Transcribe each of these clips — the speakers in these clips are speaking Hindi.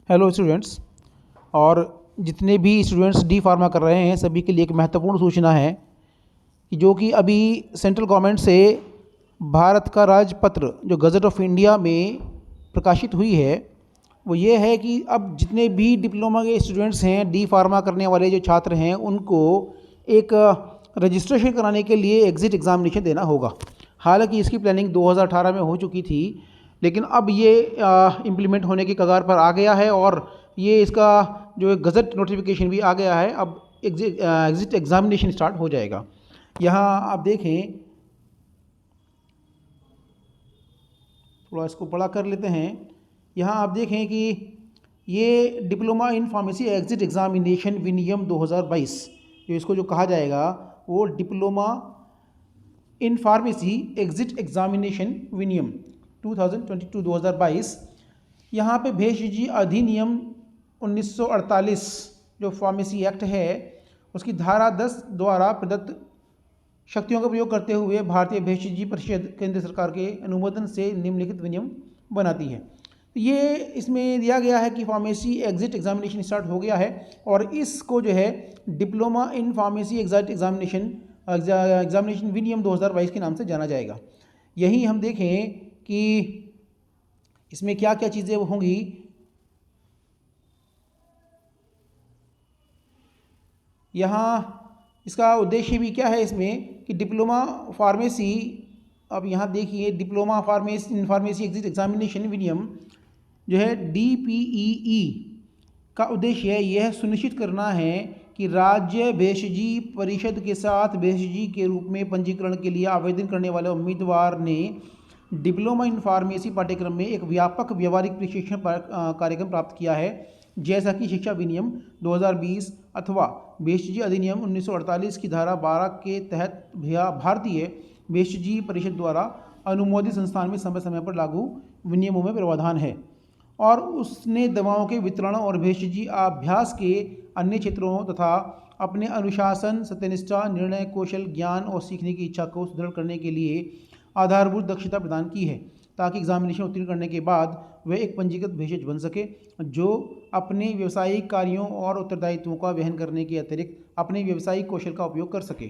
Hello students. और जितने भी स्टूडेंट्स डी फार्मा कर रहे हैं सभी के लिए एक महत्वपूर्ण सूचना है कि जो कि अभी सेंट्रल गवर्नमेंट से भारत का राजपत्र जो गज़ट ऑफ इंडिया में प्रकाशित हुई है वो ये है कि अब जितने भी डिप्लोमा के स्टूडेंट्स हैं, डी फार्मा करने वाले जो छात्र हैं, उनको एक रजिस्ट्रेशन कराने के लिए एग्ज़िट एग्ज़ामिनेशन देना होगा। हालांकि इसकी प्लानिंग 2018 में हो चुकी थी, लेकिन अब ये इम्प्लीमेंट होने की कगार पर आ गया है और ये इसका जो गज़ट नोटिफिकेशन भी आ गया है। अब एग्ज़िट एग्ज़ामिनेशन स्टार्ट हो जाएगा। यहाँ आप देखें, थोड़ा इसको बड़ा कर लेते हैं। यहाँ आप देखें कि ये diploma in pharmacy exit examination विनियम 2022 जो कहा जाएगा वो diploma in pharmacy exit examination विनियम 2022 यहाँ पे भेषजी अधिनियम 1948 जो फार्मेसी एक्ट है उसकी धारा 10 द्वारा प्रदत्त शक्तियों का प्रयोग करते हुए भारतीय भेषजी परिषद केंद्र सरकार के अनुमोदन से निम्नलिखित विनियम बनाती है। ये इसमें दिया गया है कि फार्मेसी एग्ज़िट एग्ज़ामिनेशन स्टार्ट हो गया है और इसको जो है diploma in pharmacy exit examination विनियम 2022 के नाम से जाना जाएगा। यही हम देखें कि इसमें क्या क्या चीज़ें होंगी। यहाँ इसका उद्देश्य भी क्या है इसमें कि डिप्लोमा फार्मेसी, अब यहाँ देखिए diploma pharmacy in pharmacy exit examination विनियम जो है DPEE का उद्देश्य यह सुनिश्चित करना है कि राज्य भेषजी परिषद के साथ भेषजी के रूप में पंजीकरण के लिए आवेदन करने वाले उम्मीदवार ने डिप्लोमा इन फार्मेसी पाठ्यक्रम में एक व्यापक व्यवहारिक प्रशिक्षण कार्यक्रम प्राप्त किया है, जैसा कि शिक्षा विनियम 2020 अथवा भेषजी अधिनियम 1948 की धारा 12 के तहत भारतीय भेषजी परिषद द्वारा अनुमोदित संस्थान में समय समय पर लागू विनियमों में प्रावधान है और उसने दवाओं के वितरण और भेषजी अभ्यास के अन्य क्षेत्रों तथा अपने अनुशासन, सत्यनिष्ठा, निर्णय कौशल, ज्ञान और सीखने की इच्छा को सुदृढ़ करने के लिए आधारभूत दक्षता प्रदान की है, ताकि एग्जामिनेशन उत्तीर्ण करने के बाद वह एक पंजीकृत भेषज बन सके जो अपने व्यावसायिक कार्यों और उत्तरदायित्वों का वहन करने के अतिरिक्त अपने व्यावसायिक कौशल का उपयोग कर सके।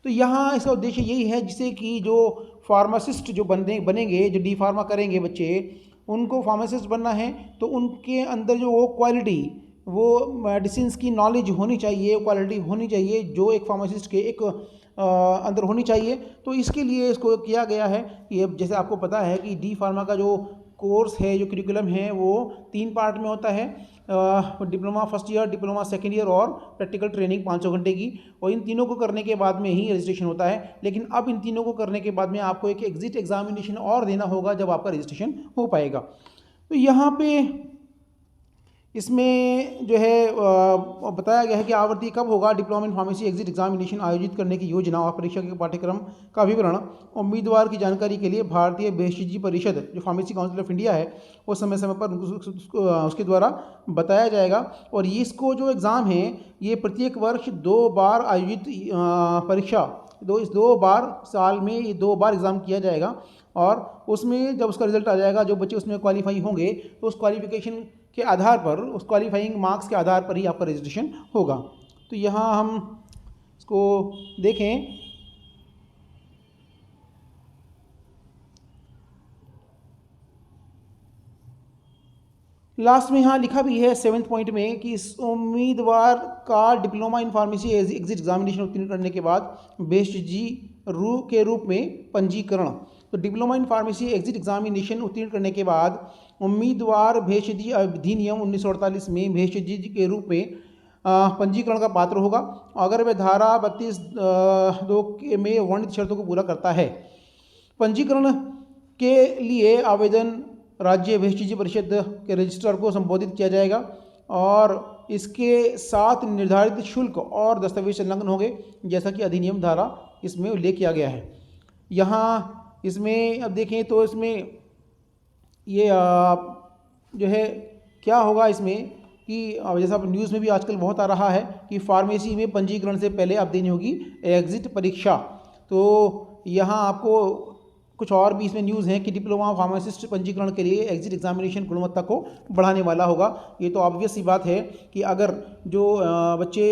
तो यहाँ इसका उद्देश्य यही है जिससे कि जो फार्मासिस्ट जो बनेंगे, जो डी फार्मा करेंगे बच्चे, उनको फार्मासिस्ट बनना है तो उनके अंदर जो वो क्वालिटी, वो मेडिसिन की नॉलेज होनी चाहिए, क्वालिटी होनी चाहिए जो एक फार्मासिस्ट के एक अंदर होनी चाहिए। तो इसके लिए इसको किया गया है कि अब जैसे आपको पता है कि डी फार्मा का जो कोर्स है, जो करिकुलम है, वो 3 पार्ट में होता है। Diploma first year, diploma second year और प्रैक्टिकल ट्रेनिंग 500 घंटे की, और इन तीनों को करने के बाद में ही रजिस्ट्रेशन होता है। लेकिन अब इन तीनों को करने के बाद में आपको एक एग्ज़िट एग्ज़ामिनेशन और देना होगा जब आपका रजिस्ट्रेशन हो पाएगा। तो यहाँ पे इसमें जो है बताया गया है कि आवर्ती कब होगा, diploma in pharmacy exit examination आयोजित करने की योजना और परीक्षा के पाठ्यक्रम का विवरण उम्मीदवार की जानकारी के लिए भारतीय भेषजी परिषद जो फार्मेसी काउंसिल ऑफ इंडिया है वो समय समय पर उसके द्वारा बताया जाएगा। और इसको जो एग्ज़ाम है ये प्रत्येक वर्ष 2 बार आयोजित परीक्षा, 2 बार साल में ये 2 बार एग्ज़ाम किया जाएगा और उसमें जब उसका रिजल्ट आ जाएगा, जो बच्चे उसमें क्वालिफाई होंगे तो उस क्वालिफिकेशन के आधार पर, उस क्वालिफाइंग मार्क्स के आधार पर ही आपका रजिस्ट्रेशन होगा। तो यहाँ हम इसको देखें, लास्ट में यहाँ लिखा भी है 7th पॉइंट में कि इस उम्मीदवार का diploma in pharmacy exit examination उत्तीर्ण करने के बाद भेषजी के रूप में पंजीकरण। तो diploma in pharmacy exit examination उत्तीर्ण करने के बाद उम्मीदवार भेषजी अधिनियम 1948 में भेषजी के रूप में पंजीकरण का पात्र होगा अगर वह धारा 32(2) में वर्णित शर्तों को पूरा करता है। पंजीकरण के लिए आवेदन राज्य भेषजी परिषद के रजिस्ट्रार को संबोधित किया जाएगा और इसके साथ निर्धारित शुल्क और दस्तावेज संलग्न होंगे, जैसा कि अधिनियम धारा इसमें उल्लेख किया गया है। यहाँ इसमें अब देखें तो इसमें ये जो है क्या होगा इसमें कि जैसा आप न्यूज़ में भी आजकल बहुत आ रहा है कि फार्मेसी में पंजीकरण से पहले आप देनी होगी एग्ज़िट परीक्षा। तो यहाँ आपको कुछ और भी इसमें न्यूज़ हैं कि डिप्लोमा फार्मासिस्ट पंजीकरण के लिए एग्जिट एग्जामिनेशन गुणवत्ता को बढ़ाने वाला होगा। ये तो ऑब्वियस सी बात है कि अगर जो बच्चे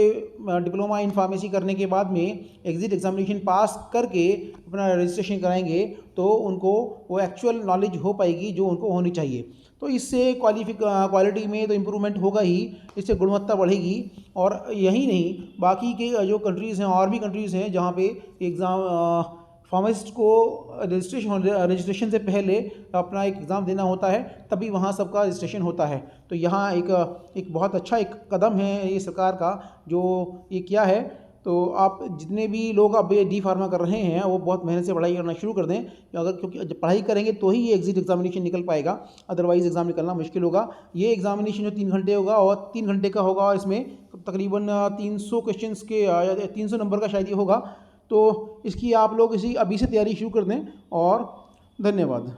डिप्लोमा इन फार्मेसी करने के बाद में एग्जिट एग्जामिनेशन पास करके अपना रजिस्ट्रेशन कराएंगे तो उनको वो एक्चुअल नॉलेज हो पाएगी जो उनको होनी चाहिए। तो इससे क्वालिटी में तो इम्प्रूवमेंट होगा ही, इससे गुणवत्ता बढ़ेगी। और यही नहीं, बाकी के जो कंट्रीज़ हैं और भी कंट्रीज़ हैं जहाँ पे एग्ज़ाम फार्मासिस्ट को रजिस्ट्रेशन से पहले अपना एक एग्ज़ाम देना होता है, तभी वहाँ सबका रजिस्ट्रेशन होता है। तो यहाँ एक बहुत अच्छा एक कदम है ये सरकार का जो ये किया है। तो आप जितने भी लोग अब ये डी फार्मा कर रहे हैं वो बहुत मेहनत से पढ़ाई करना शुरू कर दें, क्योंकि जब पढ़ाई करेंगे तो ही ये एग्जिट एग्जामिनेशन निकल पाएगा, अदरवाइज़ एग्ज़ाम निकलना मुश्किल होगा। ये एग्जामिनेशन जो 3 घंटे होगा और 3 घंटे का होगा, इसमें तकरीबन 300 क्वेश्चंस के 300 नंबर का शायद ये होगा। तो इसकी आप लोग अभी से तैयारी शुरू कर दें। और धन्यवाद।